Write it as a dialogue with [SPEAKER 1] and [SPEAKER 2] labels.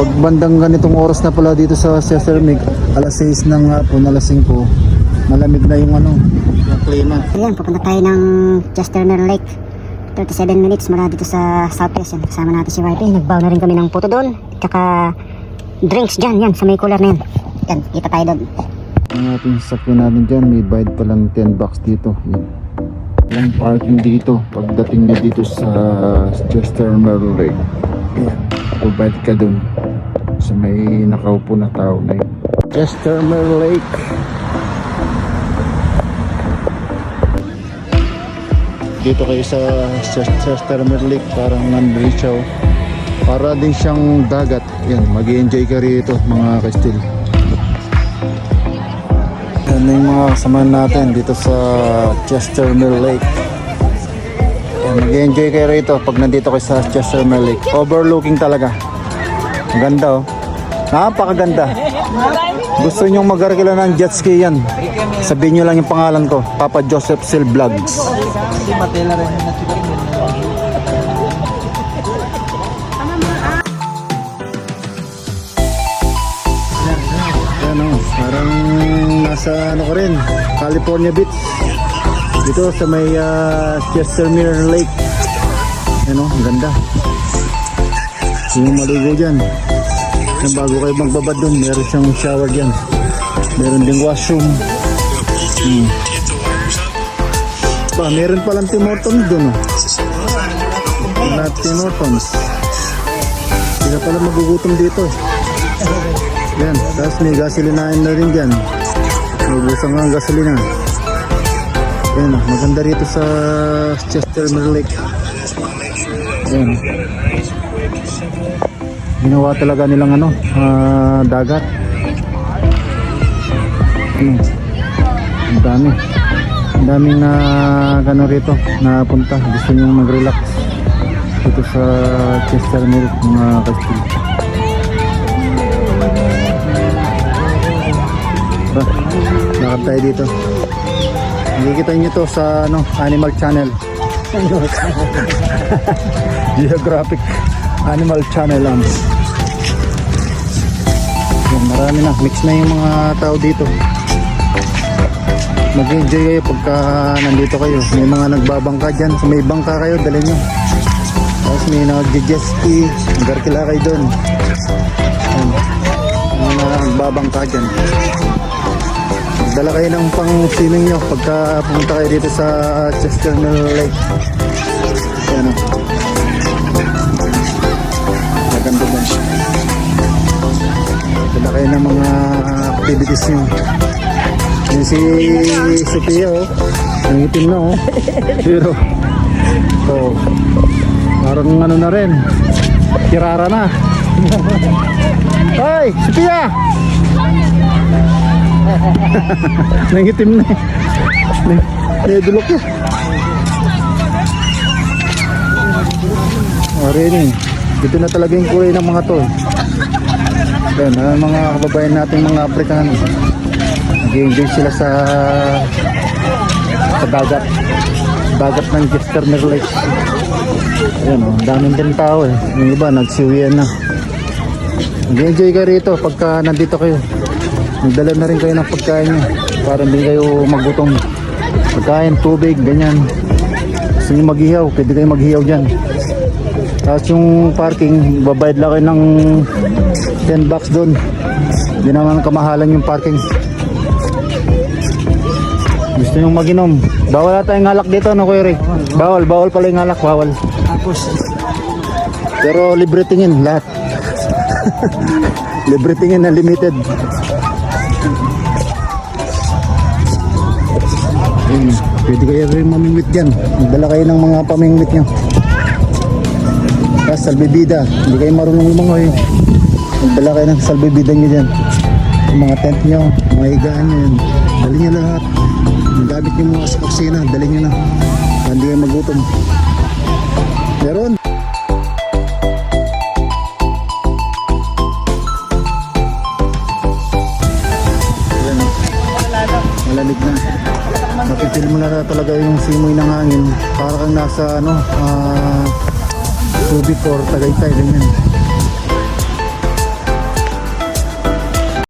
[SPEAKER 1] Pag bandang ganitong oras na pala dito sa Chester Mig, alas 6 ng hapon, alas 5, malamig na yung yung klima.
[SPEAKER 2] Ayan, pupunta tayo ng Chester Lake. 37 minutes mula dito sa Southwest. Yan, kasama natin si YP. Nagbaw na rin kami ng puto doon. Tsaka drinks dyan, yan, sa may cooler na yan. Yan, kita tayo doon.
[SPEAKER 1] Ang ating sasakyan natin dyan, may bayad palang 10 bucks dito. Yan. Walang parking dito pagdating nyo dito sa Chester Lake. Yan, bayad ka dun sa may nakaupo na tao na yun. Chester Lake. Dito kayo sa Chester Lake, parang nandiyo, para din siyang dagat. Yan, mag-i-enjoy ka rito mga kastil. Yan yung mga kasama natin dito sa Chester Lake. Yan, mag-i-enjoy kayo rito pag nandito kayo sa Chester Lake. Overlooking talaga. Ang ganda oh. Napakaganda. Gusto nyong mag-arkila ng jet ski yan, sabihin nyo lang yung pangalan ko, Papa Joseph Sil Vlogs. Yan o, parang nasa ano ko rin, California Beach. Dito sa may Chester Lake. Yan o, ang ganda. Yung maligo dyan. Bago kayo magbabad doon, meron siyang shower dyan. Meron ding washroom. Meron palang Tim Hortons doon. Tim Hortons. Hindi ka pala magugutom dito. Yan, tapos may gasolinahin na rin dyan. Magbusang ang gasolina. Yan, maganda rito sa Chester Lake. Yan. Ginawa talaga nilang dagat. Ang dami. Ang daming gano'n rito napunta. Gusto nyo mag-relax dito sa Chester Lake, mga kastil. Lakad tayo dito. Nakikita nyo to sa Animal Channel. Geographic Animal Channel. Yan, marami na, mix na yung mga tao dito. Mag-enjoy kayo pagka nandito kayo. May mga nagbabangka dyan, so may bangka kayo, dali nyo. Tapos may nag-jet ski, mag-arkila kayo dun. Yan, may mga nagbabangka dyan. Dala kayo ng pang-swimming nyo pagka pumunta kayo dito sa Chester Lake. Yan o, maganda dyan. Dala kayo ng mga activities nyo. Yan si Sophia oh, ang itim na oh. Pero parang na rin, kirara na. Hoy Sophia, nangitim na nadulok eh. Rin dito na talaga yung kulay ng mga to. Yan, mga kababayan natin, mga Afrikano, nag-enjoy sila sa dagat ng Chester Lake. Ayan o, daming din tao eh. Yung iba nagsiwian na. Nag-enjoy ka rito pagka nandito kayo. Magdala na rin kayo ng pagkain nyo para hindi kayo magutom. Pagkain, tubig, ganyan. Gusto nyo maghihaw, pwede kayo maghihaw dyan. Tapos yung parking, babayad lang kayo ng 10 bucks doon. Hindi naman kamahalan yung parking. Gusto nyo mag-inom, bawal na tayong ngalak dito, no Kuya Ray? Bawal pala yung ngalak, bawal. Pero libre tingin lahat. Libre tingin na limited. Pwede kayo rin mamimit dyan. Magdala kayo ng mga pamimit nyo. Tapos salbibida, hindi kayo marunong lumangoy, magdala kayo ng salbibida nyo dyan. Yung mga tent nyo, mga higaan nyo yan, dali nyo lahat. Yung gamit nyo mga sa kusina, dali nyo na, hindi kayo magutom. Meron. Ayan, malamig na. Mapipil mo na talaga yung simoy ng hangin, para kang nasa Subic or Tagaytay, ganyan.